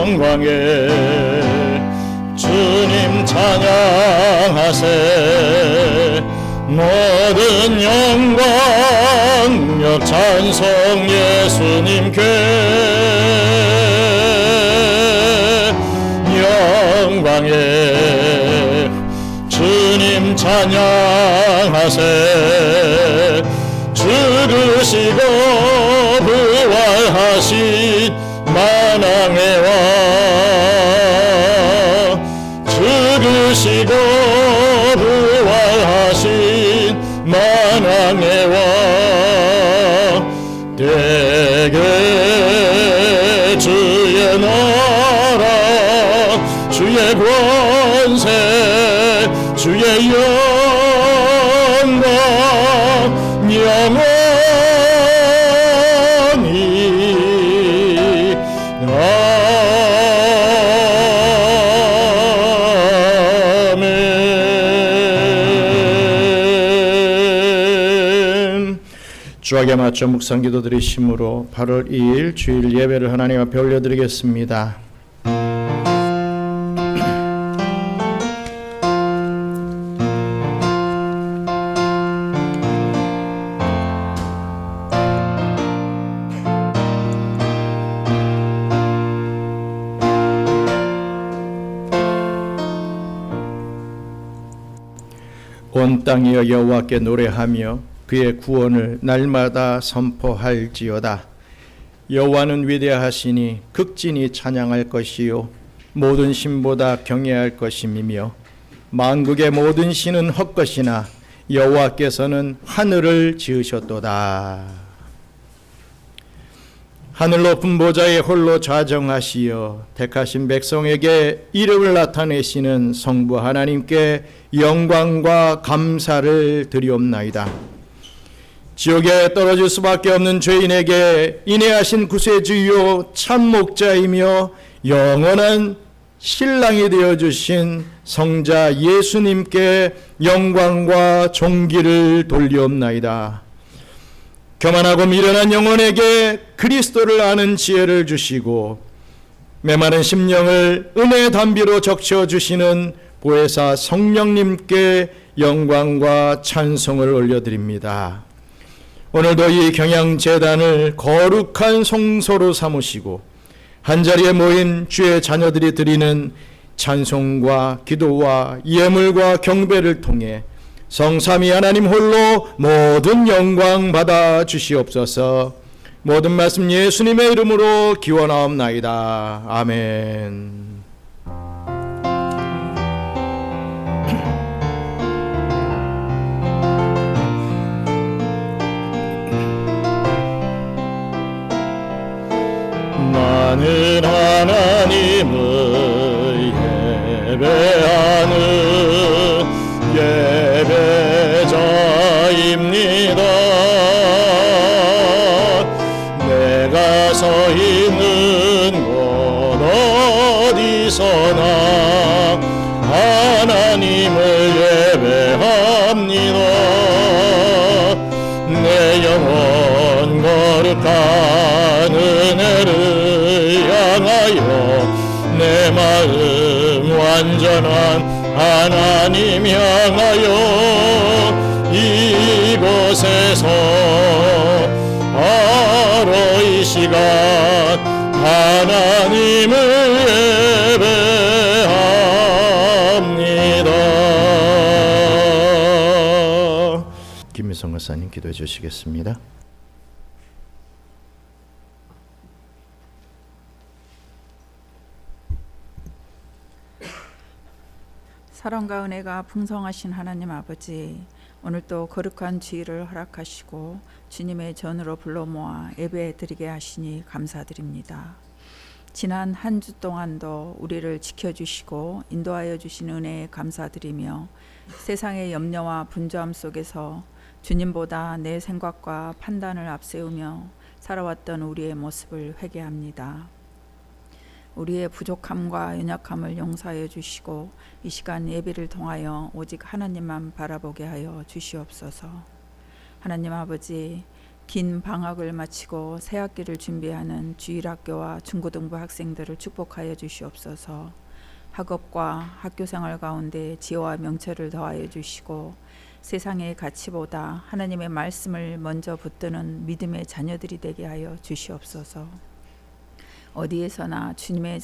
영광에 주님 찬양하세. 모든 영광 찬송 예수님께. 영광에 주님 찬양하세. 죽으시고 부활하신 만왕의 왕. 죽으시고 부활하신 만왕의 왕. 대개 주의 나라 주의 권세 주의 영광 영원히. 아멘. 주악에 맞춰 묵상기도 드리심으로 8월 2일 주일 예배를 하나님 앞에 올려드리겠습니다. 온 땅이여 여호와께 노래하며 그의 구원을 날마다 선포할지어다. 여호와는 위대하시니 극진히 찬양할 것이요 모든 신보다 경외할 것임이며 만국의 모든 신은 헛것이나 여호와께서는 하늘을 지으셨도다. 하늘 높은 보좌에 홀로 좌정하시어 택하신 백성에게 이름을 나타내시는 성부 하나님께 영광과 감사를 드리옵나이다. 지옥에 떨어질 수밖에 없는 죄인에게 인애하신 구세주요 참 목자이며 영원한 신랑이 되어주신 성자 예수님께 영광과 존귀를 돌리옵나이다. 교만하고 미련한 영혼에게 그리스도를 아는 지혜를 주시고 메마른 심령을 은혜의 담비로 적셔 주시는 보혜사 성령님께 영광과 찬송을 올려드립니다. 오늘도 이 경양제단을 거룩한 성소로 삼으시고 한자리에 모인 주의 자녀들이 드리는 찬송과 기도와 예물과 경배를 통해 성삼위 하나님 홀로 모든 영광 받아 주시옵소서. 모든 말씀 예수님의 이름으로 기원하옵나이다. 아멘. 나는 하나님을 예배하는 예배자입니다. 내가 서 있는 곳 어디서나 하나님을 예배합니다. 내 영혼 거룩한 은혜를 향하여 내 마음 완전한 하나님 향하여 이곳에서 바로 이 시간 하나님을 예배합니다. 김미성 목사님 기도해 주시겠습니다. 사랑과 은혜가 풍성하신 하나님 아버지, 오늘도 거룩한 주일을 허락하시고 주님의 전으로 불러 모아 예배드리게 하시니 감사드립니다. 지난 한 주 동안도 우리를 지켜주시고 인도하여 주신 은혜에 감사드리며 세상의 염려와 분주함 속에서 주님보다 내 생각과 판단을 앞세우며 살아왔던 우리의 모습을 회개합니다. 우리의 부족함과 연약함을 용서하여 주시고 이 시간 예배를 통하여 오직 하나님만 바라보게 하여 주시옵소서. 하나님 아버지, 긴 방학을 마치고 새 학기를 준비하는 주일학교와 중고등부 학생들을 축복하여 주시옵소서. 학업과 학교생활 가운데 지혜와 명철을 더하여 주시고 세상의 가치보다 하나님의 말씀을 먼저 붙드는 믿음의 자녀들이 되게 하여 주시옵소서. 어디에서나 주님의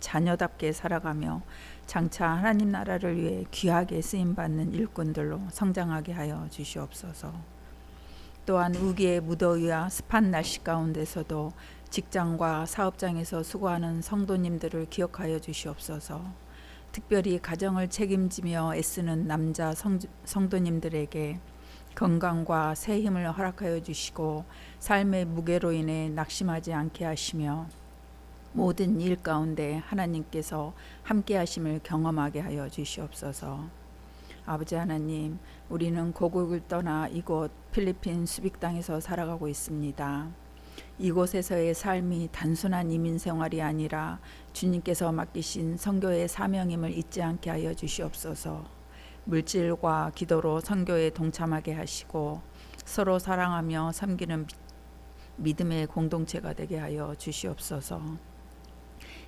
자녀답게 살아가며 장차 하나님 나라를 위해 귀하게 쓰임받는 일꾼들로 성장하게 하여 주시옵소서. 또한 우기의 무더위와 습한 날씨 가운데서도 직장과 사업장에서 수고하는 성도님들을 기억하여 주시옵소서. 특별히 가정을 책임지며 애쓰는 남자 성도님들에게 건강과 새 힘을 허락하여 주시고 삶의 무게로 인해 낙심하지 않게 하시며 모든 일 가운데 하나님께서 함께 하심을 경험하게 하여 주시옵소서. 아버지 하나님, 우리는 고국을 떠나 이곳 필리핀 수빅 땅에서 살아가고 있습니다. 이곳에서의 삶이 단순한 이민 생활이 아니라 주님께서 맡기신 선교의 사명임을 잊지 않게 하여 주시옵소서. 물질과 기도로 선교에 동참하게 하시고 서로 사랑하며 섬기는 믿음의 공동체가 되게 하여 주시옵소서.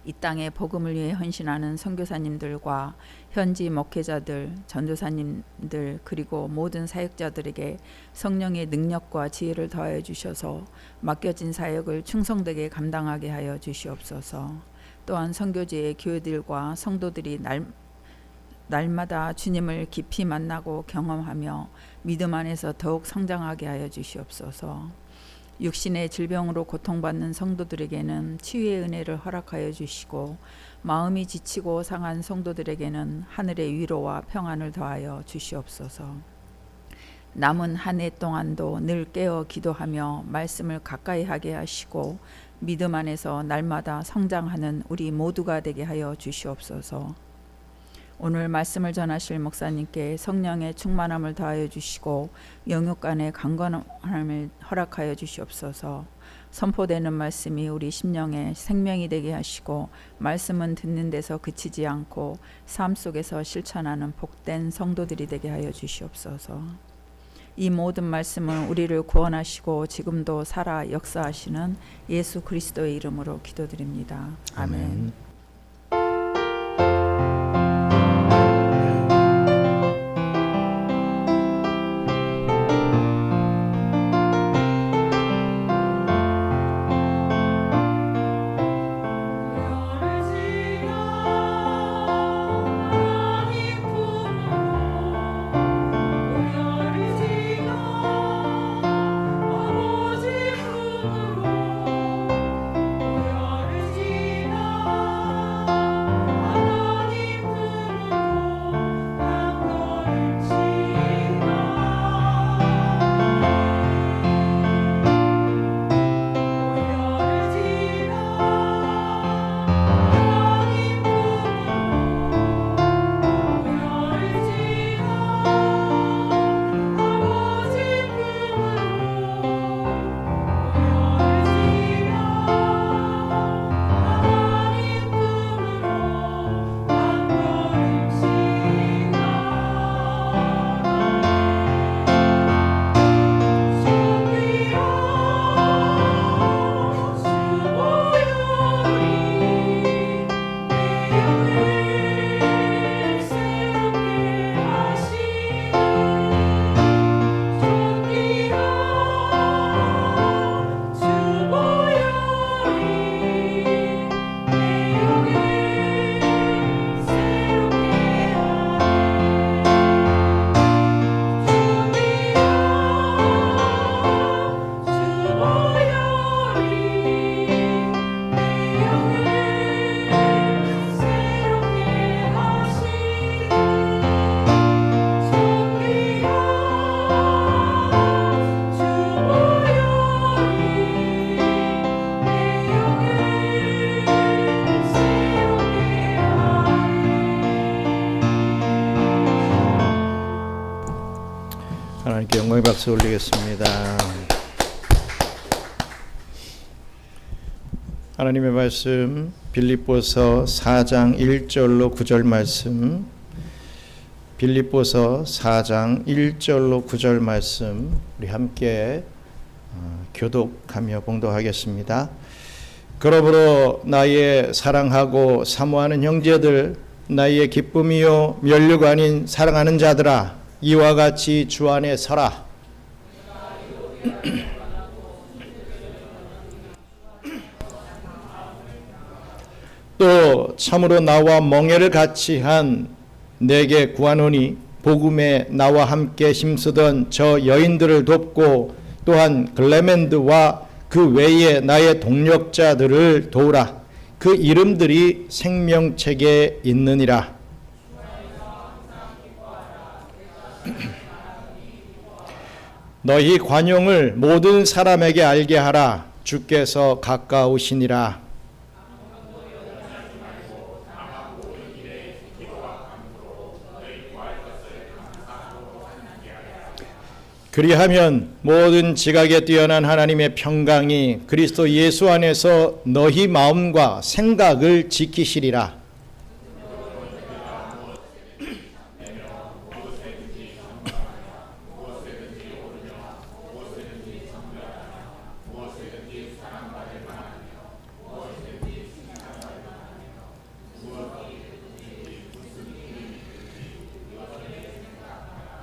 이 땅에 복음을 위해 헌신하는 선교사님들과 현지 목회자들, 전도사님들 그리고 모든 사역자들에게 성령의 능력과 지혜를 더하여 주셔서 맡겨진 사역을 충성되게 감당하게 하여 주시옵소서. 또한 선교지의 교회들과 성도들이 날마다 주님을 깊이 만나고 경험하며 믿음 안에서 더욱 성장하게 하여 주시옵소서. 육신의 질병으로 고통받는 성도들에게는 치유의 은혜를 허락하여 주시고 마음이 지치고 상한 성도들에게는 하늘의 위로와 평안을 더하여 주시옵소서. 남은 한 해 동안도 늘 깨어 기도하며 말씀을 가까이 하게 하시고 믿음 안에서 날마다 성장하는 우리 모두가 되게 하여 주시옵소서. 오늘 말씀을 전하실 목사님께 성령의 충만함을 더하여 주시고 영육 간의 강건함을 허락하여 주시옵소서. 선포되는 말씀이 우리 심령에 생명이 되게 하시고 말씀은 듣는 데서 그치지 않고 삶 속에서 실천하는 복된 성도들이 되게 하여 주시옵소서. 이 모든 말씀은 우리를 구원하시고 지금도 살아 역사하시는 예수 그리스도의 이름으로 기도드립니다. 아멘. 하나님께 영광의 박수 올리겠습니다. 하나님의 말씀 빌립보서 4장 1절로 9절 말씀, 빌립보서 4장 1절로 9절 말씀 우리 함께 교독하며 봉독하겠습니다. 그러므로 나의 사랑하고 사모하는 형제들, 나의 기쁨이요 면류가 아닌 사랑하는 자들아, 이와 같이 주 안에 서라. 또 참으로 나와 멍에를 같이 한 내게 구하노니 복음에 나와 함께 힘쓰던 저 여인들을 돕고 또한 글레멘드와 그 외에 나의 동력자들을 도우라. 그 이름들이 생명책에 있느니라. 너희 관용을 모든 사람에게 알게 하라. 주께서 가까우시니라. 그리하면 모든 지각에 뛰어난 하나님의 평강이 그리스도 예수 안에서 너희 마음과 생각을 지키시리라.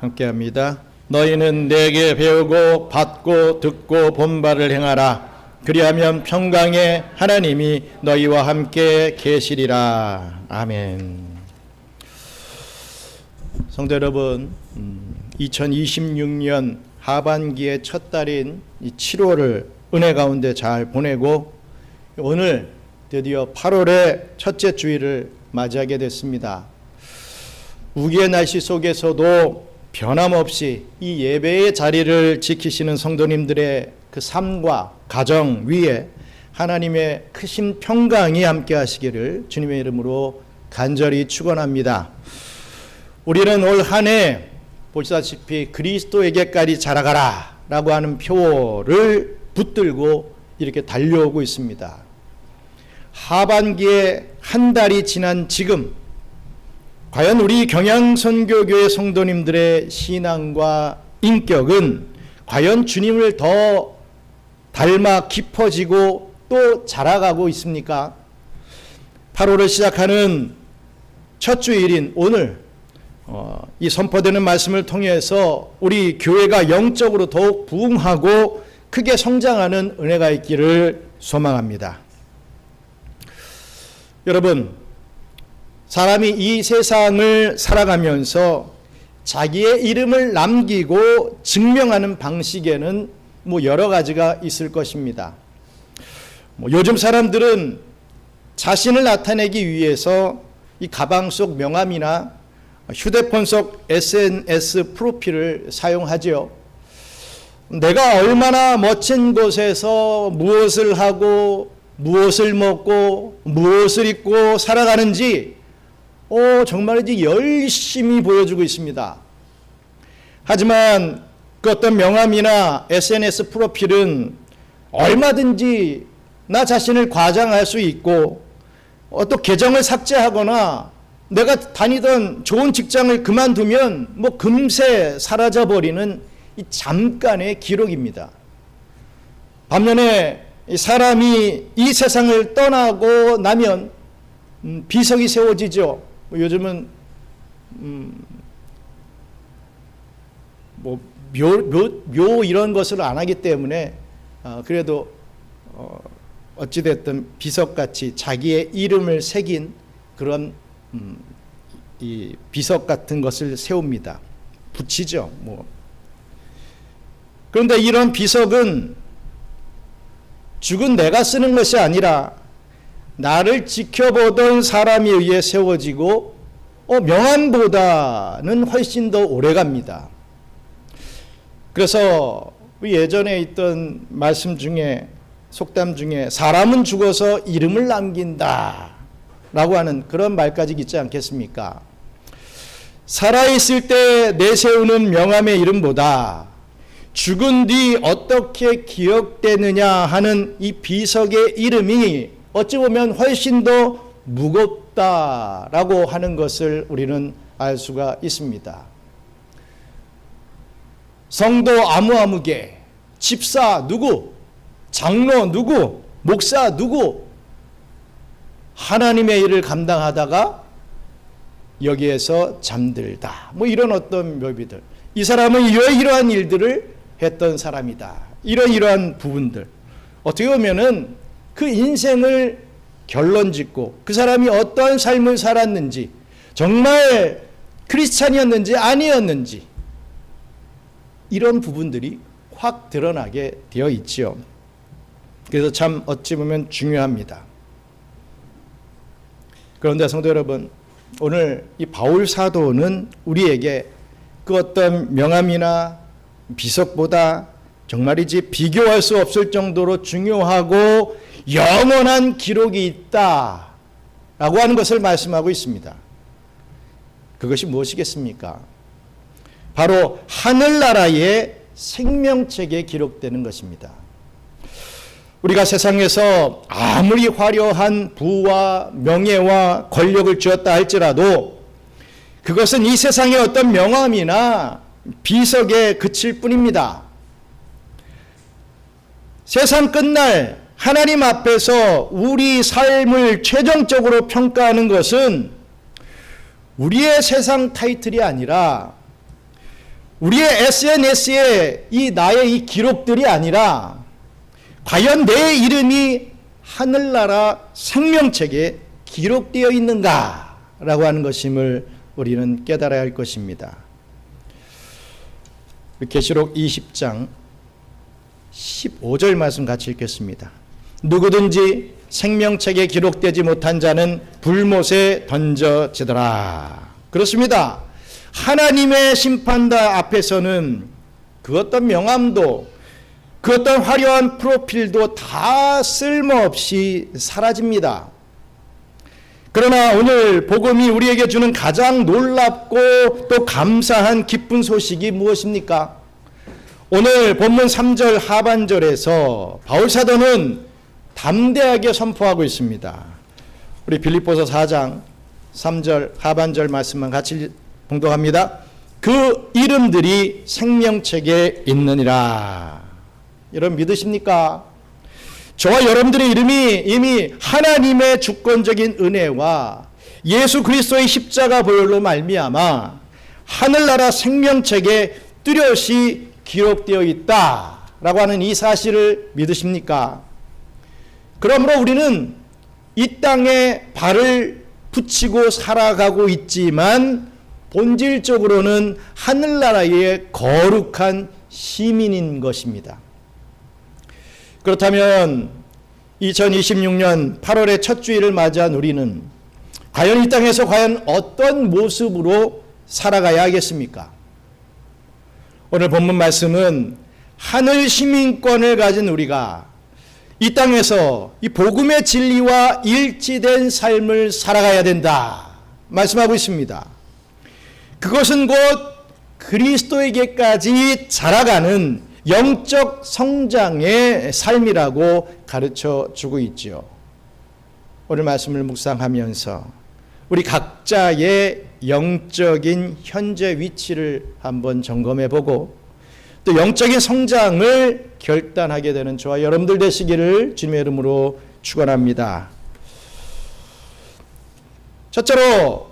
함께합니다. 너희는 내게 배우고 받고 듣고 본바를 행하라. 그리하면 평강의 하나님이 너희와 함께 계시리라. 아멘. 성도 여러분, 2026년 하반기의 첫 달인 7월을 은혜 가운데 잘 보내고 오늘 드디어 8월의 첫째 주일을 맞이하게 됐습니다. 우기의 날씨 속에서도 변함없이 이 예배의 자리를 지키시는 성도님들의 그 삶과 가정 위에 하나님의 크신 평강이 함께 하시기를 주님의 이름으로 간절히 축원합니다. 우리는 올 한 해 보시다시피 그리스도에게까지 자라가라 라고 하는 표를 붙들고 이렇게 달려오고 있습니다. 하반기에 한 달이 지난 지금 과연 우리 경양선교교회 성도님들의 신앙과 인격은 과연 주님을 더 닮아 깊어지고 또 자라가고 있습니까? 8월을 시작하는 첫 주일인 오늘 이 선포되는 말씀을 통해서 우리 교회가 영적으로 더욱 부흥하고 크게 성장하는 은혜가 있기를 소망합니다. 여러분, 사람이 이 세상을 살아가면서 자기의 이름을 남기고 증명하는 방식에는 여러 가지가 있을 것입니다. 요즘 사람들은 자신을 나타내기 위해서 이 가방 속 명함이나 휴대폰 속 SNS 프로필을 사용하지요. 내가 얼마나 멋진 곳에서 무엇을 하고 무엇을 먹고 무엇을 입고 살아가는지 정말이지 열심히 보여주고 있습니다. 하지만 그 어떤 명함이나 SNS 프로필은 얼마든지 나 자신을 과장할 수 있고 또 계정을 삭제하거나 내가 다니던 좋은 직장을 그만두면 금세 사라져버리는 이 잠깐의 기록입니다. 반면에 사람이 이 세상을 떠나고 나면 비석이 세워지죠. 요즘은 묘 이런 것을 안 하기 때문에 그래도 어찌됐든 비석같이 자기의 이름을 새긴 그런 이 비석 같은 것을 세웁니다. 붙이죠. 그런데 이런 비석은 죽은 내가 쓰는 것이 아니라 나를 지켜보던 사람에 의해 세워지고 명함보다는 훨씬 더 오래갑니다. 그래서 예전에 있던 말씀 중에 속담 중에 사람은 죽어서 이름을 남긴다 라고 하는 그런 말까지 있지 않겠습니까? 살아있을 때 내세우는 명함의 이름보다 죽은 뒤 어떻게 기억되느냐 하는 이 비석의 이름이 어찌 보면 훨씬 더 무겁다라고 하는 것을 우리는 알 수가 있습니다. 성도 아무개, 집사 누구, 장로 누구, 목사 누구, 하나님의 일을 감당하다가 여기에서 잠들다. 뭐 이런 어떤 묘비들. 이 사람은 이러한 일들을 했던 사람이다. 이러한 부분들. 어떻게 보면은 그 인생을 결론 짓고 그 사람이 어떠한 삶을 살았는지, 정말 크리스찬이었는지 아니었는지, 이런 부분들이 확 드러나게 되어 있지요. 그래서 참 어찌 보면 중요합니다. 그런데 성도 여러분, 오늘 이 바울 사도는 우리에게 그 어떤 명함이나 비석보다 정말이지 비교할 수 없을 정도로 중요하고 영원한 기록이 있다라고 하는 것을 말씀하고 있습니다. 그것이 무엇이겠습니까? 바로 하늘나라의 생명책에 기록되는 것입니다. 우리가 세상에서 아무리 화려한 부와 명예와 권력을 주었다 할지라도 그것은 이 세상의 어떤 명함이나 비석에 그칠 뿐입니다. 세상 끝날 하나님 앞에서 우리 삶을 최종적으로 평가하는 것은 우리의 세상 타이틀이 아니라, 우리의 SNS에 나의 이 기록들이 아니라, 과연 내 이름이 하늘나라 생명책에 기록되어 있는가라고 하는 것임을 우리는 깨달아야 할 것입니다. 계시록 20장 15절 말씀 같이 읽겠습니다. 누구든지 생명책에 기록되지 못한 자는 불못에 던져지더라. 그렇습니다. 하나님의 심판다 앞에서는 그 어떤 명함도 그 어떤 화려한 프로필도 다 쓸모없이 사라집니다. 그러나 오늘 복음이 우리에게 주는 가장 놀랍고 또 감사한 기쁜 소식이 무엇입니까? 오늘 본문 3절 하반절에서 바울 사도는 담대하게 선포하고 있습니다. 우리 빌립보서 4장 3절 하반절 말씀만 같이 봉독합니다. 그 이름들이 생명책에 있느니라. 여러분 믿으십니까? 저와 여러분들의 이름이 이미 하나님의 주권적인 은혜와 예수 그리스도의 십자가 보혈로 말미암아 하늘나라 생명책에 뚜렷이 기록되어 있다라고 하는 이 사실을 믿으십니까? 그러므로 우리는 이 땅에 발을 붙이고 살아가고 있지만 본질적으로는 하늘나라의 거룩한 시민인 것입니다. 그렇다면 2026년 8월의 첫 주일을 맞이한 우리는 과연 이 땅에서 과연 어떤 모습으로 살아가야 하겠습니까? 오늘 본문 말씀은 하늘 시민권을 가진 우리가 이 땅에서 이 복음의 진리와 일치된 삶을 살아가야 된다 말씀하고 있습니다. 그것은 곧 그리스도에게까지 자라가는 영적 성장의 삶이라고 가르쳐 주고 있지요. 오늘 말씀을 묵상하면서 우리 각자의 영적인 현재 위치를 한번 점검해 보고 또 영적인 성장을 결단하게 되는 저와 여러분들 되시기를 주님의 이름으로 축원합니다. 첫째로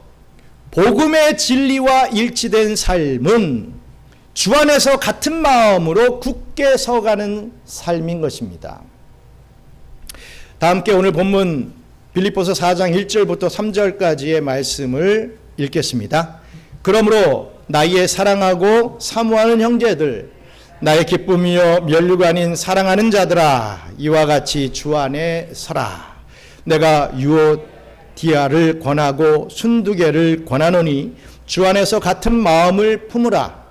복음의 진리와 일치된 삶은 주 안에서 같은 마음으로 굳게 서가는 삶인 것입니다. 다 함께 오늘 본문 빌립보서 4장 1절부터 3절까지의 말씀을 읽겠습니다. 그러므로 나의 사랑하고 사모하는 형제들, 나의 기쁨이요 면류가 아닌 사랑하는 자들아, 이와 같이 주 안에 서라. 내가 유오디아를 권하고 순두개를 권하노니 주 안에서 같은 마음을 품으라.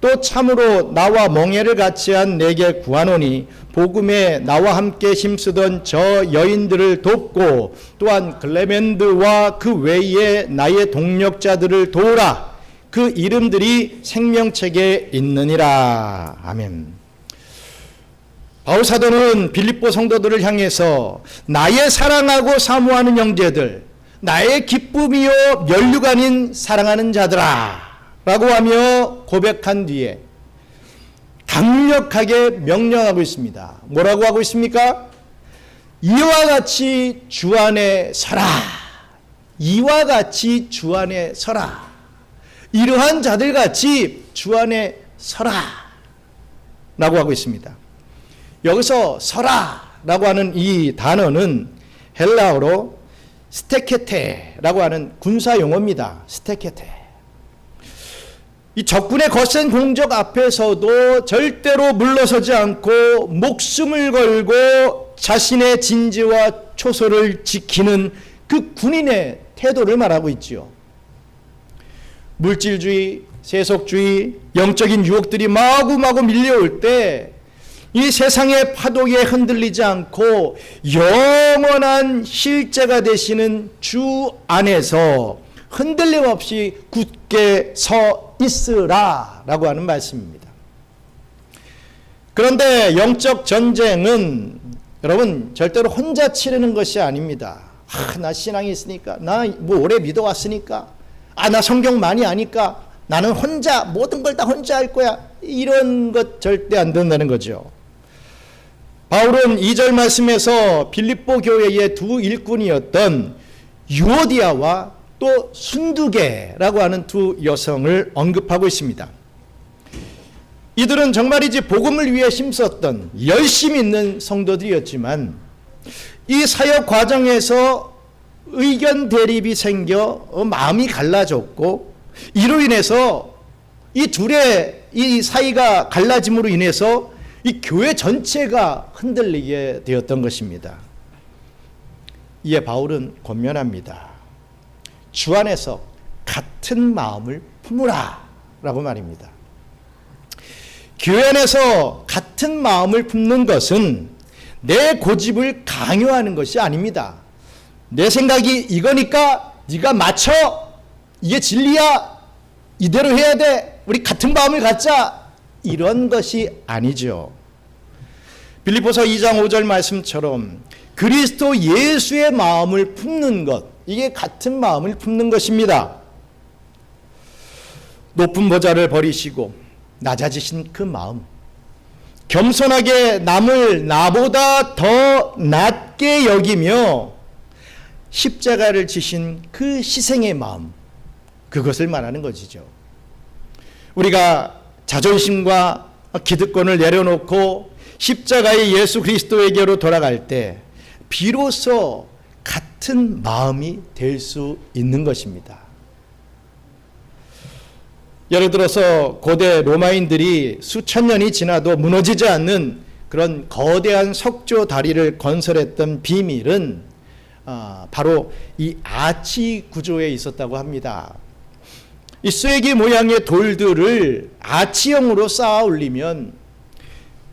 또 참으로 나와 멍에를 같이 한 내게 구하노니 복음에 나와 함께 힘쓰던 저 여인들을 돕고 또한 글레멘드와 그 외에 나의 동력자들을 도우라. 그 이름들이 생명책에 있느니라. 아멘. 바울 사도는 빌립보 성도들을 향해서 나의 사랑하고 사모하는 형제들, 나의 기쁨이요 면류가 아닌 사랑하는 자들아 라고 하며 고백한 뒤에 강력하게 명령하고 있습니다. 뭐라고 하고 있습니까? 이와 같이 주 안에 서라. 이와 같이 주 안에 서라. 이러한 자들같이 주 안에 서라 라고 하고 있습니다. 여기서 서라 라고 하는 이 단어는 헬라어로 스테케테라고 하는 군사 용어입니다. 스테케테. 이 적군의 거센 공격 앞에서도 절대로 물러서지 않고 목숨을 걸고 자신의 진지와 초소를 지키는 그 군인의 태도를 말하고 있지요. 물질주의, 세속주의, 영적인 유혹들이 마구마구 밀려올 때 이 세상의 파도에 흔들리지 않고 영원한 실제가 되시는 주 안에서 흔들림 없이 굳게 서 있으라 라고 하는 말씀입니다. 그런데 영적 전쟁은 여러분 절대로 혼자 치르는 것이 아닙니다. 나 신앙이 있으니까, 나 뭐 오래 믿어왔으니까, 나 성경 많이 아니까 나는 혼자 모든 걸 다 혼자 할 거야, 이런 것 절대 안 된다는 거죠. 바울은 2절 말씀에서 빌립보 교회의 두 일꾼이었던 유오디아와 또 순두계라고 하는 두 여성을 언급하고 있습니다. 이들은 정말이지 복음을 위해 힘썼던 열심 있는 성도들이었지만 이 사역 과정에서 의견 대립이 생겨 마음이 갈라졌고, 이로 인해서 이 둘의 이 사이가 갈라짐으로 인해서 이 교회 전체가 흔들리게 되었던 것입니다. 이에 바울은 권면합니다. 주 안에서 같은 마음을 품으라 라고 말입니다. 교회 안에서 같은 마음을 품는 것은 내 고집을 강요하는 것이 아닙니다. 내 생각이 이거니까 네가 맞춰, 이게 진리야, 이대로 해야 돼, 우리 같은 마음을 갖자, 이런 것이 아니죠. 빌립보서 2장 5절 말씀처럼 그리스도 예수의 마음을 품는 것, 이게 같은 마음을 품는 것입니다. 높은 보좌를 버리시고 낮아지신 그 마음, 겸손하게 남을 나보다 더 낮게 여기며 십자가를 지신 그 희생의 마음, 그것을 말하는 것이죠. 우리가 자존심과 기득권을 내려놓고 십자가의 예수 그리스도에게로 돌아갈 때 비로소 같은 마음이 될 수 있는 것입니다. 예를 들어서 고대 로마인들이 수천 년이 지나도 무너지지 않는 그런 거대한 석조 다리를 건설했던 비밀은 바로 이 아치 구조에 있었다고 합니다. 이 쐐기 모양의 돌들을 아치형으로 쌓아 올리면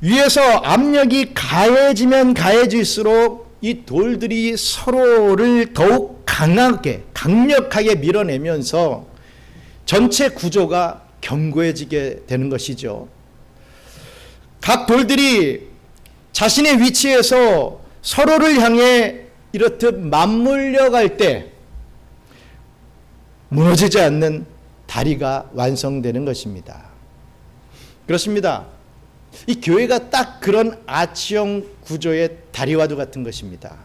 위에서 압력이 가해지면 가해질수록 이 돌들이 서로를 더욱 강력하게 밀어내면서 전체 구조가 견고해지게 되는 것이죠. 각 돌들이 자신의 위치에서 서로를 향해 이렇듯 맞물려 갈 때 무너지지 않는 다리가 완성되는 것입니다. 그렇습니다. 이 교회가 딱 그런 아치형 구조의 다리와도 같은 것입니다.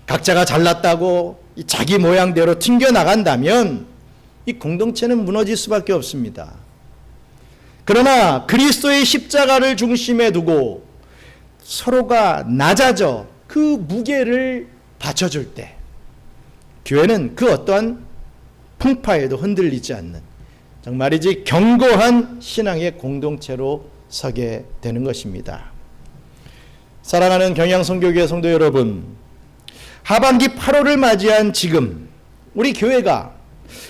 각자가 잘났다고 자기 모양대로 튕겨나간다면 이 공동체는 무너질 수밖에 없습니다. 그러나 그리스도의 십자가를 중심에 두고 서로가 낮아져 그 무게를 받쳐줄 때 교회는 그 어떠한 풍파에도 흔들리지 않는 정말이지 견고한 신앙의 공동체로 서게 되는 것입니다. 사랑하는 경양선교교회 성도 여러분, 하반기 8월을 맞이한 지금 우리 교회가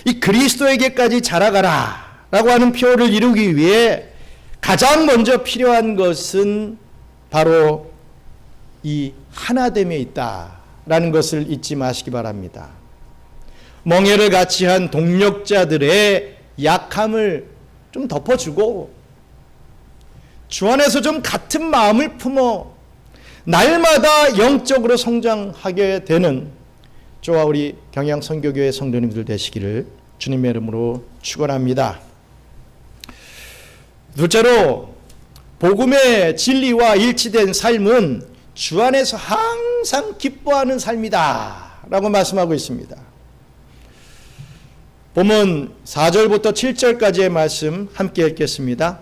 이 그리스도에게까지 자라가라 라고 하는 표를 이루기 위해 가장 먼저 필요한 것은 바로 이 하나됨에 있다라는 것을 잊지 마시기 바랍니다. 멍에를 같이 한 동력자들의 약함을 좀 덮어주고 주 안에서 좀 같은 마음을 품어 날마다 영적으로 성장하게 되는 저와 우리 경양선교교회 성도님들 되시기를 주님의 이름으로 축원합니다. 둘째로 복음의 진리와 일치된 삶은 주 안에서 항상 기뻐하는 삶이다 라고 말씀하고 있습니다. 본문 4절부터 7절까지의 말씀 함께 읽겠습니다.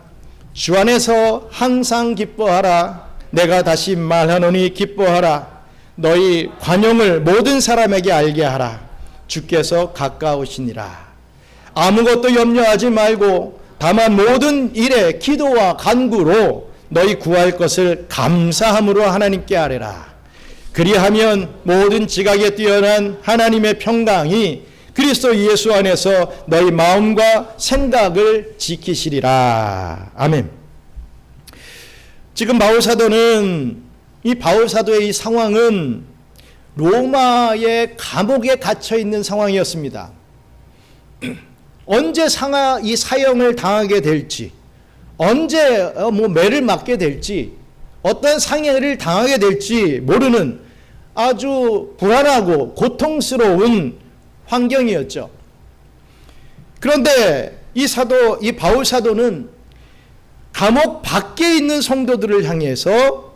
주 안에서 항상 기뻐하라. 내가 다시 말하노니 기뻐하라. 너희 관용을 모든 사람에게 알게 하라. 주께서 가까우시니라. 아무것도 염려하지 말고 다만 모든 일에 기도와 간구로 너희 구할 것을 감사함으로 하나님께 아뢰라. 그리하면 모든 지각에 뛰어난 하나님의 평강이 그리스도 예수 안에서 너희 마음과 생각을 지키시리라. 아멘. 지금 바울사도는 이 바울사도의 이 상황은 로마의 감옥에 갇혀 있는 상황이었습니다. 언제 이 사형을 당하게 될지, 언제 매를 맞게 될지, 어떤 상해를 당하게 될지 모르는 아주 불안하고 고통스러운 환경이었죠. 그런데 이 바울 사도는 감옥 밖에 있는 성도들을 향해서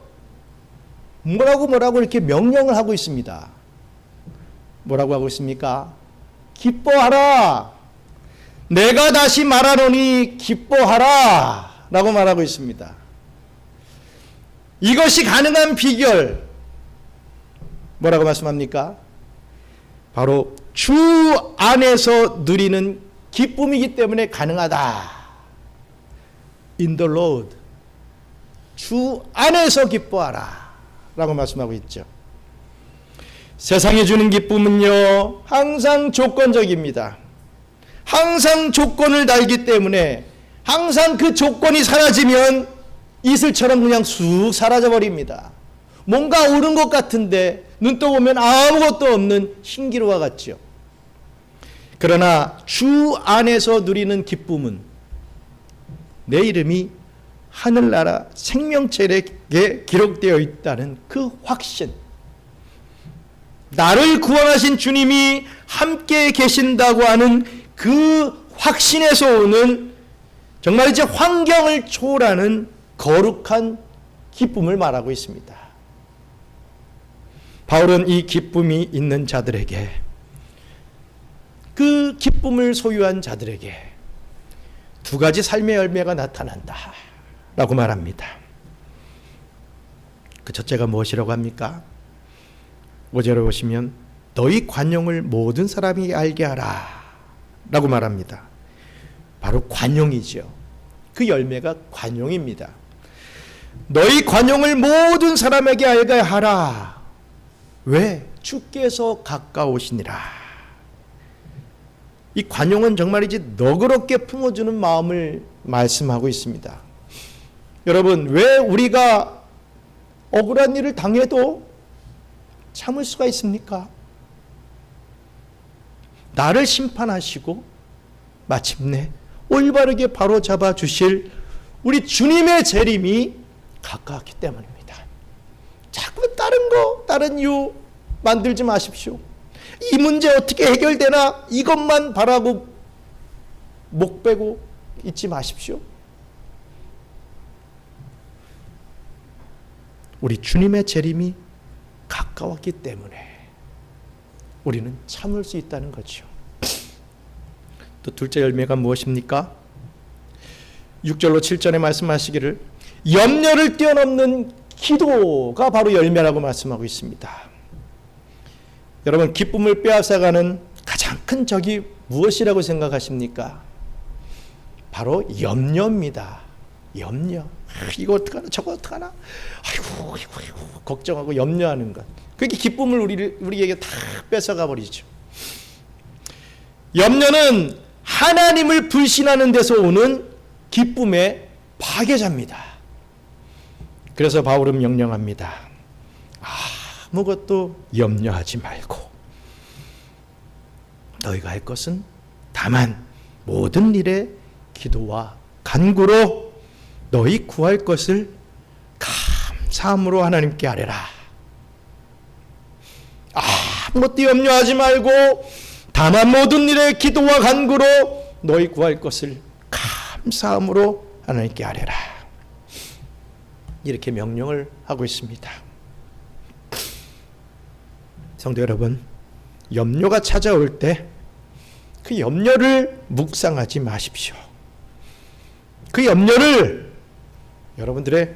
뭐라고 이렇게 명령을 하고 있습니다. 뭐라고 하고 있습니까? 기뻐하라. 내가 다시 말하노니 기뻐하라 라고 말하고 있습니다. 이것이 가능한 비결 뭐라고 말씀합니까? 바로 주 안에서 누리는 기쁨이기 때문에 가능하다. In the Lord. 주 안에서 기뻐하라 라고 말씀하고 있죠. 세상이 주는 기쁨은요 항상 조건적입니다. 항상 조건을 달기 때문에 항상 그 조건이 사라지면 이슬처럼 그냥 쑥 사라져버립니다. 뭔가 오른 것 같은데 눈 떠보면 아무것도 없는 흰기루와 같죠. 그러나 주 안에서 누리는 기쁨은 내 이름이 하늘나라 생명책에 기록되어 있다는 그 확신, 나를 구원하신 주님이 함께 계신다고 하는 그 확신에서 오는 정말 이제 환경을 초월하는 거룩한 기쁨을 말하고 있습니다. 바울은 이 기쁨이 있는 자들에게, 그 기쁨을 소유한 자들에게 두 가지 삶의 열매가 나타난다 라고 말합니다. 그 첫째가 무엇이라고 합니까? 5절에 보시면 너희 관용을 모든 사람이 알게 하라 라고 말합니다. 바로 관용이죠. 그 열매가 관용입니다. 너희 관용을 모든 사람에게 알게 하라. 왜? 주께서 가까우시니라. 이 관용은 정말이지 너그럽게 품어주는 마음을 말씀하고 있습니다. 여러분, 왜 우리가 억울한 일을 당해도 참을 수가 있습니까? 나를 심판하시고 마침내 올바르게 바로잡아 주실 우리 주님의 재림이 가까웠기 때문입니다. 자꾸 다른 이유 만들지 마십시오. 이 문제 어떻게 해결되나 이것만 바라고 목 빼고 있지 마십시오. 우리 주님의 재림이 가까웠기 때문에 우리는 참을 수 있다는 거죠. 또 둘째 열매가 무엇입니까? 6절로 7절에 말씀하시기를 염려를 뛰어넘는 기도가 바로 열매라고 말씀하고 있습니다. 여러분, 기쁨을 빼앗아가는 가장 큰 적이 무엇이라고 생각하십니까? 바로 염려입니다. 염려. 이거 어떡하나 저거 어떡하나 아이고 걱정하고 염려하는 것, 그게 기쁨을 우리에게 다 뺏어가 버리죠. 염려는 하나님을 불신하는 데서 오는 기쁨의 파괴자입니다. 그래서 바울은 명령합니다. 아무것도 염려하지 말고 너희가 할 것은 다만 모든 일에 기도와 간구로 너희 구할 것을 감사함으로 하나님께 아뢰라. 아무것도 염려하지 말고 다만 모든 일에 기도와 간구로 너희 구할 것을 감사함으로 하나님께 아뢰라. 이렇게 명령을 하고 있습니다. 성도 여러분, 염려가 찾아올 때 그 염려를 묵상하지 마십시오. 그 염려를 여러분들의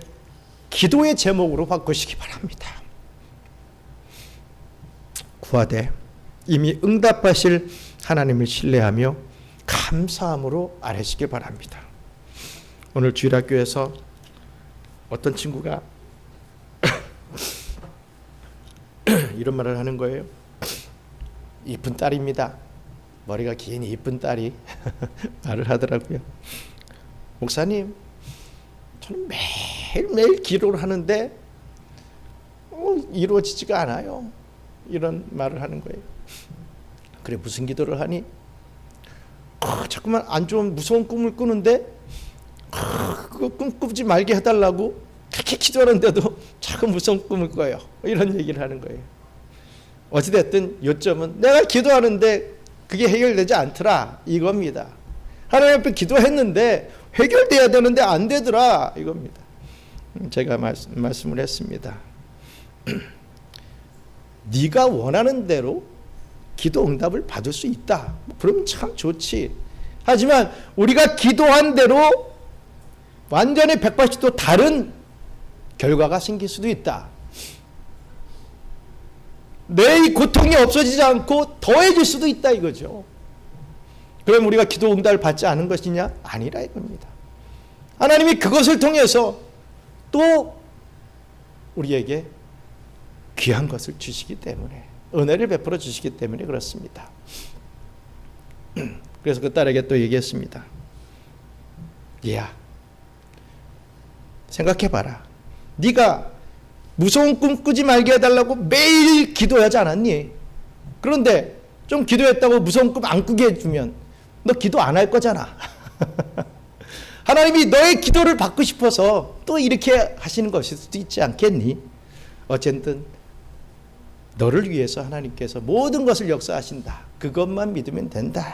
기도의 제목으로 바꾸시기 바랍니다. 구하되 이미 응답하실 하나님을 신뢰하며 감사함으로 아뢰시길 바랍니다. 오늘 주일학교에서 어떤 친구가 이런 말을 하는 거예요. 이쁜 딸입니다. 머리가 긴 이쁜 딸이 말을 하더라고요. 목사님, 저는 매일매일 기도를 하는데 이루어지지가 않아요. 이런 말을 하는 거예요. 그래, 무슨 기도를 하니? 자꾸만 안 좋은 무서운 꿈을 꾸는데 그거 꿈 꾸지 말게 해달라고 그렇게 기도하는데도 자꾸 무서운 꿈을 꿔요. 이런 얘기를 하는 거예요. 어찌됐든 요점은 내가 기도하는데 그게 해결되지 않더라 이겁니다. 하나님 앞에 기도했는데 해결돼야 되는데 안 되더라 이겁니다. 제가 말씀을 했습니다. 네가 원하는 대로 기도 응답을 받을 수 있다. 그러면 참 좋지. 하지만 우리가 기도한 대로 완전히 180도 다른 결과가 생길 수도 있다. 내 이 고통이 없어지지 않고 더해질 수도 있다 이거죠. 그럼 우리가 기도 응답을 받지 않은 것이냐? 아니라 이겁니다. 하나님이 그것을 통해서 또 우리에게 귀한 것을 주시기 때문에, 은혜를 베풀어 주시기 때문에 그렇습니다. 그래서 그 딸에게 또 얘기했습니다. 얘야, 생각해봐라. 네가 무서운 꿈 꾸지 말게 해달라고 매일 기도하지 않았니? 그런데 좀 기도했다고 무서운 꿈 안 꾸게 해주면 너 기도 안 할 거잖아. 하나님이 너의 기도를 받고 싶어서 또 이렇게 하시는 것일 수도 있지 않겠니? 어쨌든 너를 위해서 하나님께서 모든 것을 역사하신다. 그것만 믿으면 된다.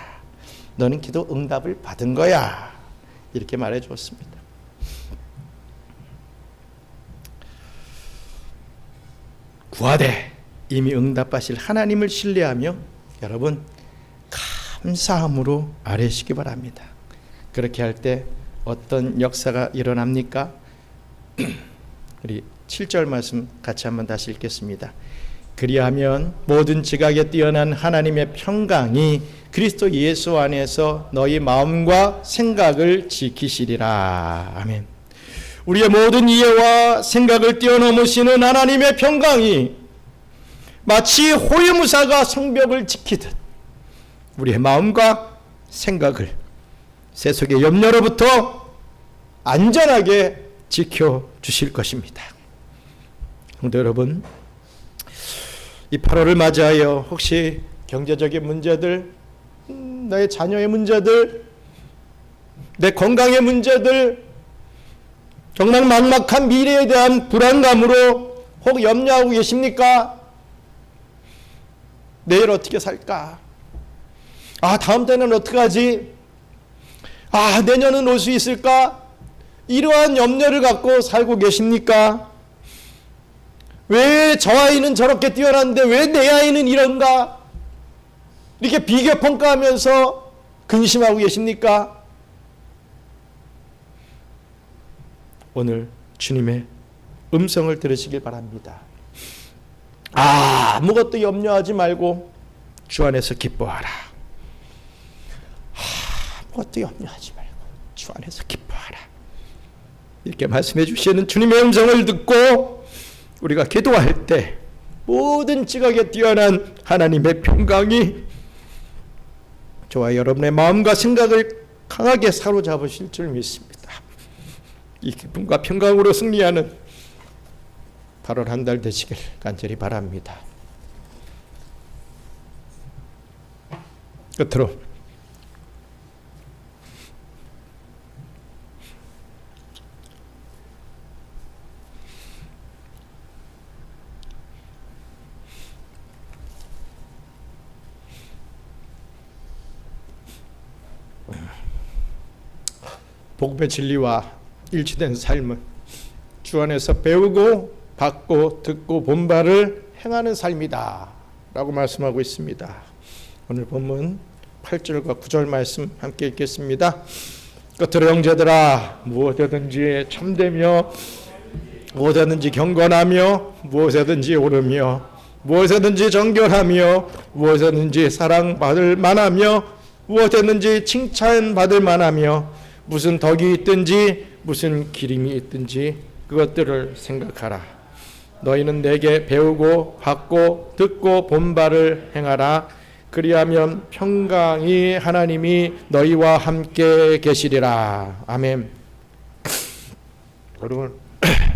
너는 기도 응답을 받은 거야. 이렇게 말해 주었습니다. 구하되 이미 응답하실 하나님을 신뢰하며 여러분 감사함으로 아뢰시기 바랍니다. 그렇게 할 때 어떤 역사가 일어납니까? 우리 7절 말씀 같이 한번 다시 읽겠습니다. 그리하면 모든 지각에 뛰어난 하나님의 평강이 그리스도 예수 안에서 너희 마음과 생각을 지키시리라. 아멘. 우리의 모든 이해와 생각을 뛰어넘으시는 하나님의 평강이 마치 호위무사가 성벽을 지키듯 우리의 마음과 생각을 세속의 염려로부터 안전하게 지켜주실 것입니다. 성도 여러분, 이 8월을 맞이하여 혹시 경제적인 문제들, 나의 자녀의 문제들, 내 건강의 문제들, 정말 막막한 미래에 대한 불안감으로 혹 염려하고 계십니까? 내일 어떻게 살까? 다음 때는 어떡하지? 내년은 올 수 있을까? 이러한 염려를 갖고 살고 계십니까? 왜 저 아이는 저렇게 뛰어난데 왜 내 아이는 이런가? 이렇게 비교 평가하면서 근심하고 계십니까? 오늘 주님의 음성을 들으시길 바랍니다. 아무것도 염려하지 말고 주 안에서 기뻐하라. 아무것도 염려하지 말고 주 안에서 기뻐하라. 이렇게 말씀해 주시는 주님의 음성을 듣고 우리가 기도할 때 모든 지각에 뛰어난 하나님의 평강이 저와 여러분의 마음과 생각을 강하게 사로잡으실 줄 믿습니다. 이 기쁨과 평강으로 승리하는 8월 한 달 되시길 간절히 바랍니다. 끝으로 복음의 진리와 일치된 삶은 주 안에서 배우고 받고 듣고 본 바를 행하는 삶이다 라고 말씀하고 있습니다. 오늘 본문 8절과 9절 말씀 함께 읽겠습니다. 끝으로 형제들아, 무엇이든지 참되며 무엇이든지 경건하며 무엇이든지 옳으며 무엇이든지 정결하며 무엇이든지 사랑받을 만하며 무엇이든지 칭찬받을 만하며 무슨 덕이 있든지 무슨 기림이 있든지 그것들을 생각하라. 너희는 내게 배우고 받고 듣고 본 바를 행하라. 그리하면 평강이 하나님이 너희와 함께 계시리라. 아멘. 여러분,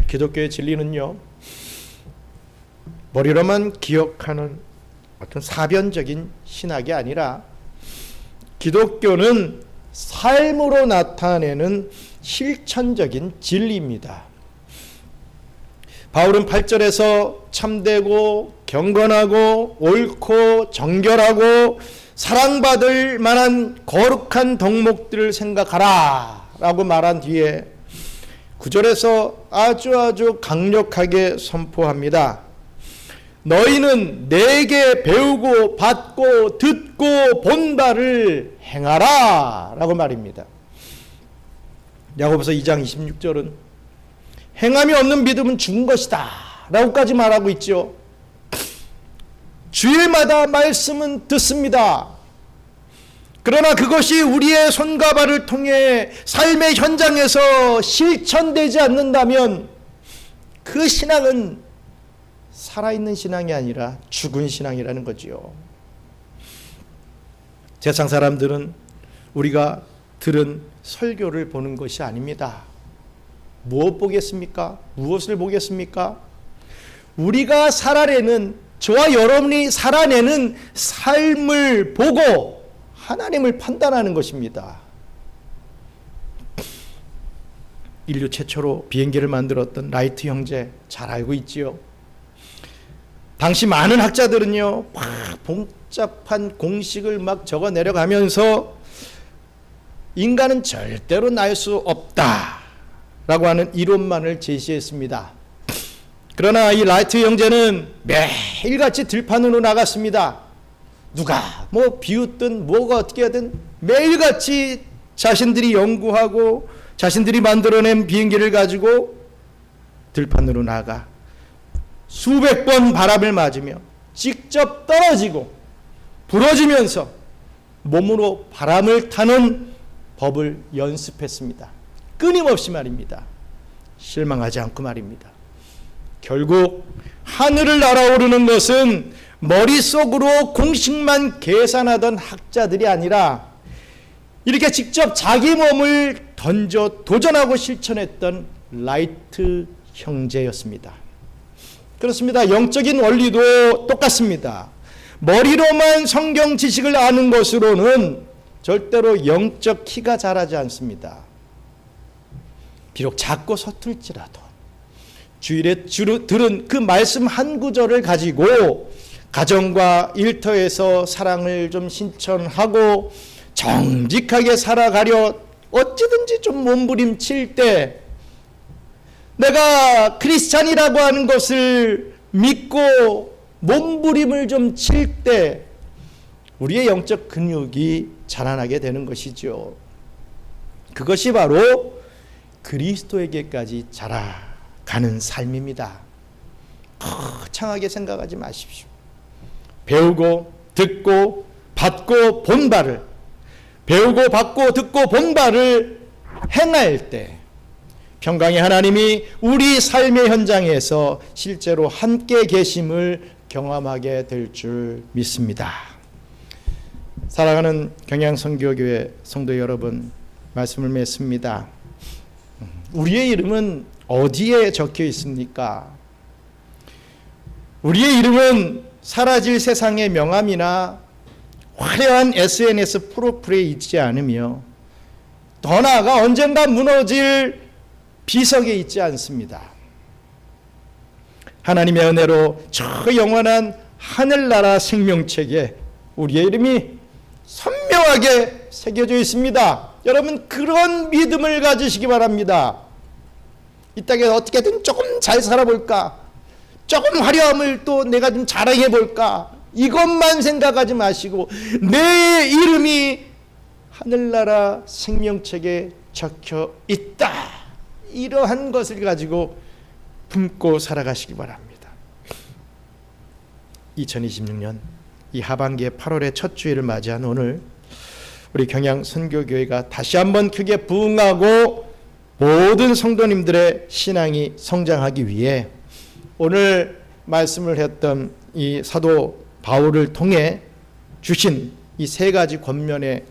기독교의 진리는요, 머리로만 기억하는 어떤 사변적인 신학이 아니라 기독교는 삶으로 나타내는 실천적인 진리입니다. 바울은 8절에서 참되고 경건하고 옳고 정결하고 사랑받을 만한 거룩한 덕목들을 생각하라 라고 말한 뒤에 9절에서 아주 강력하게 선포합니다. 너희는 내게 배우고 받고 듣고 본 바를 행하라 라고 말입니다. 야고보서 2장 26절은 행함이 없는 믿음은 죽은 것이다 라고까지 말하고 있죠. 주일마다 말씀은 듣습니다. 그러나 그것이 우리의 손과 발을 통해 삶의 현장에서 실천되지 않는다면 그 신앙은 살아있는 신앙이 아니라 죽은 신앙이라는 거지요. 세상 사람들은 우리가 들은 설교를 보는 것이 아닙니다. 무엇 보겠습니까? 무엇을 보겠습니까? 우리가 살아내는, 저와 여러분이 살아내는 삶을 보고 하나님을 판단하는 것입니다. 인류 최초로 비행기를 만들었던 라이트 형제 잘 알고 있지요. 당시 많은 학자들은요, 막 복잡한 공식을 막 적어 내려가면서 인간은 절대로 날 수 없다 라고 하는 이론만을 제시했습니다. 그러나 이 라이트 형제는 매일같이 들판으로 나갔습니다. 누가 뭐 비웃든 뭐가 어떻게 하든 매일같이 자신들이 연구하고 자신들이 만들어낸 비행기를 가지고 들판으로 나가 수백 번 바람을 맞으며 직접 떨어지고 부러지면서 몸으로 바람을 타는 법을 연습했습니다. 끊임없이 말입니다. 실망하지 않고 말입니다. 결국 하늘을 날아오르는 것은 머릿속으로 공식만 계산하던 학자들이 아니라 이렇게 직접 자기 몸을 던져 도전하고 실천했던 라이트 형제였습니다. 그렇습니다. 영적인 원리도 똑같습니다. 머리로만 성경 지식을 아는 것으로는 절대로 영적 키가 자라지 않습니다. 비록 작고 서툴지라도 주일에 들은 그 말씀 한 구절을 가지고 가정과 일터에서 사랑을 좀 실천하고 정직하게 살아가려 어찌든지 좀 몸부림칠 때 내가 크리스찬이라고 하는 것을 믿고 몸부림을 좀 칠 때 우리의 영적 근육이 자라나게 되는 것이죠. 그것이 바로 그리스도에게까지 자라가는 삶입니다. 거창하게 생각하지 마십시오. 배우고 듣고 받고 본 바를, 배우고 받고 듣고 본 바를 행할 때 평강의 하나님이 우리 삶의 현장에서 실제로 함께 계심을 경험하게 될 줄 믿습니다. 사랑하는 경양선교교회 성도 여러분, 말씀을 맺습니다. 우리의 이름은 어디에 적혀 있습니까? 우리의 이름은 사라질 세상의 명함이나 화려한 SNS 프로필에 있지 않으며 더 나아가 언젠가 무너질 비석에 있지 않습니다. 하나님의 은혜로 저 영원한 하늘나라 생명책에 우리의 이름이 선명하게 새겨져 있습니다. 여러분 그런 믿음을 가지시기 바랍니다. 이 땅에 어떻게든 조금 잘 살아볼까, 조금 화려함을 또 내가 좀 자랑해볼까, 이것만 생각하지 마시고 내 이름이 하늘나라 생명책에 적혀 있다, 이러한 것을 가지고 품고 살아가시기 바랍니다. 2026년 이 하반기의 8월의 첫 주일을 맞이한 오늘, 우리 경양 선교교회가 다시 한번 크게 부흥하고 모든 성도님들의 신앙이 성장하기 위해 오늘 말씀을 했던 이 사도 바울을 통해 주신 이 세 가지 권면의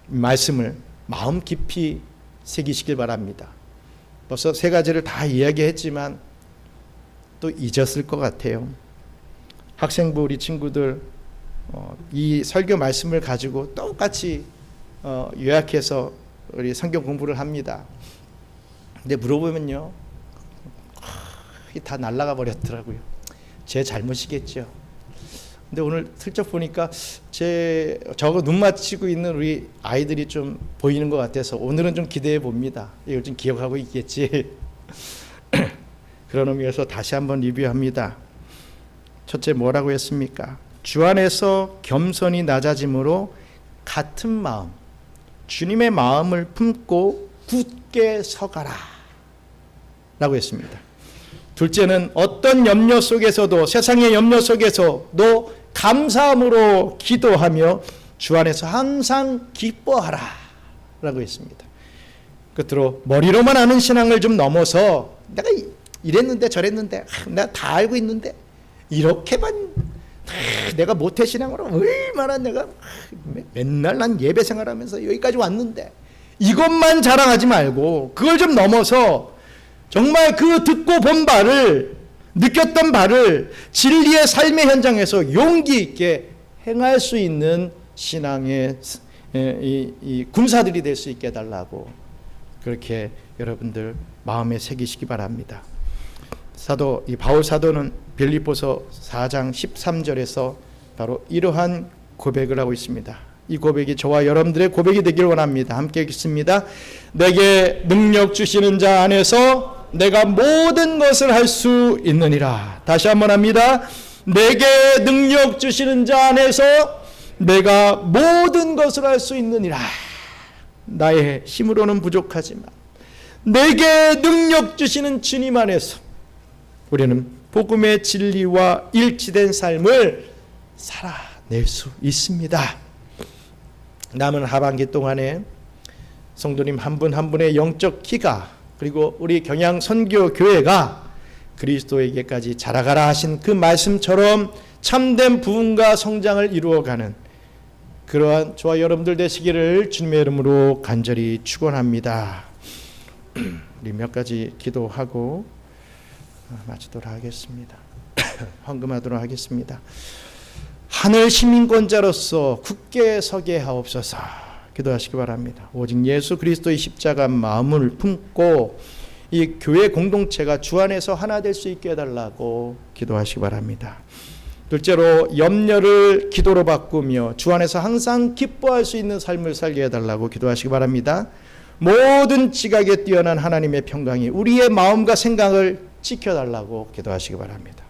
말씀을 마음 깊이 새기시길 바랍니다. 벌써 세 가지를 다 이야기했지만 또 잊었을 것 같아요. 학생부 우리 친구들 이 설교 말씀을 가지고 똑같이 요약해서 우리 성경 공부를 합니다. 근데 물어보면요, 다 날아가 버렸더라고요. 제 잘못이겠죠. 근데 오늘 슬쩍 보니까 저거 눈 맞추고 있는 우리 아이들이 좀 보이는 것 같아서 오늘은 좀 기대해 봅니다. 이걸 좀 기억하고 있겠지. 그런 의미에서 다시 한번 리뷰합니다. 첫째, 뭐라고 했습니까? 주 안에서 겸손히 낮아짐으로 같은 마음, 주님의 마음을 품고 굳게 서가라 라고 했습니다. 둘째는 어떤 염려 속에서도, 세상의 염려 속에서도 감사함으로 기도하며 주 안에서 항상 기뻐하라 라고 했습니다. 끝으로 머리로만 아는 신앙을 좀 넘어서 내가 이랬는데 저랬는데 내가 다 알고 있는데 이렇게만 내가 모태신앙으로 얼마나 내가 맨날 난 예배 생활하면서 여기까지 왔는데, 이것만 자랑하지 말고 그걸 좀 넘어서 정말 그 듣고 본 바를, 느꼈던 바를 진리의 삶의 현장에서 용기 있게 행할 수 있는 신앙의 이 군사들이 될 수 있게 해달라고 그렇게 여러분들 마음에 새기시기 바랍니다. 이 바울 사도는 빌립보서 4장 13절에서 바로 이러한 고백을 하고 있습니다. 이 고백이 저와 여러분들의 고백이 되길 원합니다. 함께 읽습니다. 내게 능력 주시는 자 안에서 내가 모든 것을 할 수 있느니라. 다시 한번 합니다. 내게 능력 주시는 자 안에서 내가 모든 것을 할 수 있느니라. 나의 힘으로는 부족하지만 내게 능력 주시는 주님 안에서 우리는 복음의 진리와 일치된 삶을 살아낼 수 있습니다. 남은 하반기 동안에 성도님 한 분 한 분의 영적 키가, 그리고 우리 경양 선교 교회가 그리스도에게까지 자라가라 하신 그 말씀처럼 참된 부흥과 성장을 이루어가는 그러한 저와 여러분들 되시기를 주님의 이름으로 간절히 축원합니다. 우리 몇 가지 기도하고 마치도록 하겠습니다. 헌금하도록 하겠습니다. 하늘 시민권자로서 굳게 서게 하옵소서 기도하시기 바랍니다. 오직 예수 그리스도의 십자가 마음을 품고 이 교회 공동체가 주 안에서 하나 될 수 있게 해달라고 기도하시기 바랍니다. 둘째로 염려를 기도로 바꾸며 주 안에서 항상 기뻐할 수 있는 삶을 살게 해달라고 기도하시기 바랍니다. 모든 지각에 뛰어난 하나님의 평강이 우리의 마음과 생각을 지켜달라고 기도하시기 바랍니다.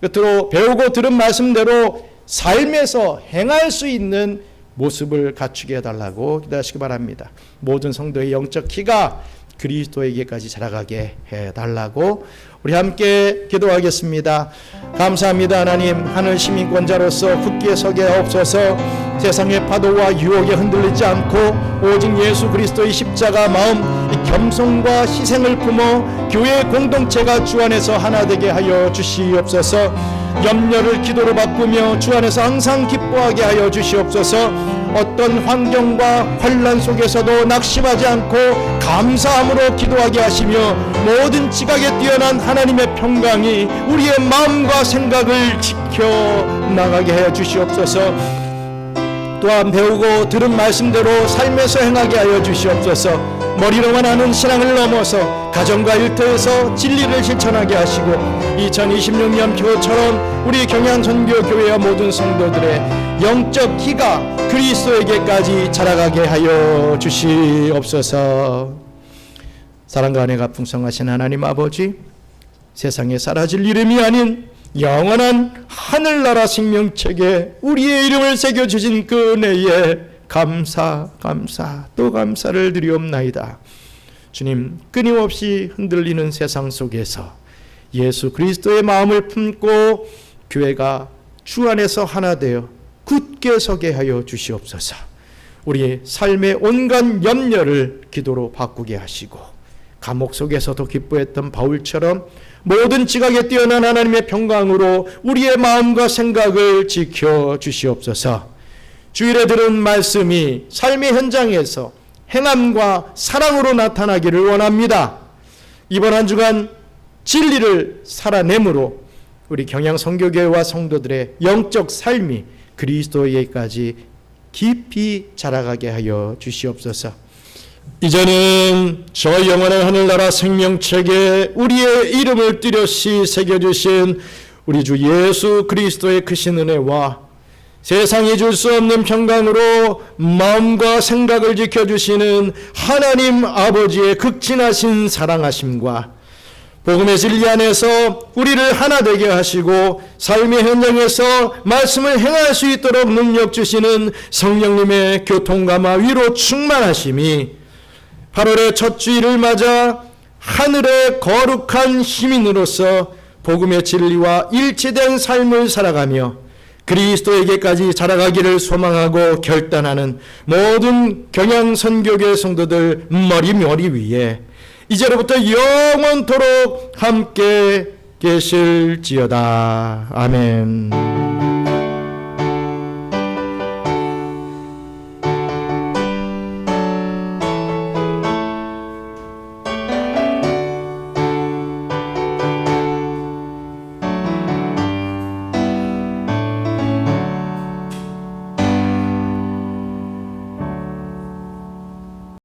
끝으로 배우고 들은 말씀대로 삶에서 행할 수 있는 모습을 갖추게 해달라고 기도하시기 바랍니다. 모든 성도의 영적 키가 그리스도에게까지 자라가게 해달라고 우리 함께 기도하겠습니다. 감사합니다. 하나님, 하늘 시민권자로서 굳게 서게 하옵소서. 세상의 파도와 유혹에 흔들리지 않고 오직 예수 그리스도의 십자가 마음, 이 겸손과 희생을 품어 교회 공동체가 주 안에서 하나 되게 하여 주시옵소서. 염려를 기도로 바꾸며 주 안에서 항상 기뻐하게 하여 주시옵소서. 어떤 환경과 환난 속에서도 낙심하지 않고 감사함으로 기도하게 하시며 모든 지각에 뛰어난 하나님의 평강이 우리의 마음과 생각을 지켜나가게 하여 주시옵소서. 또한 배우고 들은 말씀대로 삶에서 행하게 하여 주시옵소서. 머리로만 하는 신앙을 넘어서 가정과 일터에서 진리를 실천하게 하시고 2026년 표처럼 우리 경양선교교회와 모든 성도들의 영적 키가 그리스도에게까지 자라가게 하여 주시옵소서. 사랑과 은혜가 풍성하신 하나님 아버지, 세상에 사라질 이름이 아닌 영원한 하늘나라 생명책에 우리의 이름을 새겨주신 그 은혜에 감사 또 감사를 드리옵나이다. 주님, 끊임없이 흔들리는 세상 속에서 예수 그리스도의 마음을 품고 교회가 주 안에서 하나 되어 굳게 서게 하여 주시옵소서. 우리의 삶의 온갖 염려를 기도로 바꾸게 하시고 감옥 속에서도 기뻐했던 바울처럼 모든 지각에 뛰어난 하나님의 평강으로 우리의 마음과 생각을 지켜 주시옵소서. 주일에 들은 말씀이 삶의 현장에서 행함과 사랑으로 나타나기를 원합니다. 이번 한 주간 진리를 살아내므로 우리 경양선교교회와 성도들의 영적 삶이 그리스도에게까지 깊이 자라가게 하여 주시옵소서. 이제는 저 영원한 하늘나라 생명책에 우리의 이름을 뚜렷이 새겨주신 우리 주 예수 그리스도의 크신 은혜와 세상이 줄 수 없는 평강으로 마음과 생각을 지켜주시는 하나님 아버지의 극진하신 사랑하심과 복음의 진리 안에서 우리를 하나 되게 하시고 삶의 현장에서 말씀을 행할 수 있도록 능력 주시는 성령님의 교통감화 위로 충만하심이 8월의 첫 주일을 맞아 하늘의 거룩한 시민으로서 복음의 진리와 일치된 삶을 살아가며 그리스도에게까지 자라가기를 소망하고 결단하는 모든 경양선교회 성도들 머리 위에 이제로부터 영원토록 함께 계실지어다. 아멘.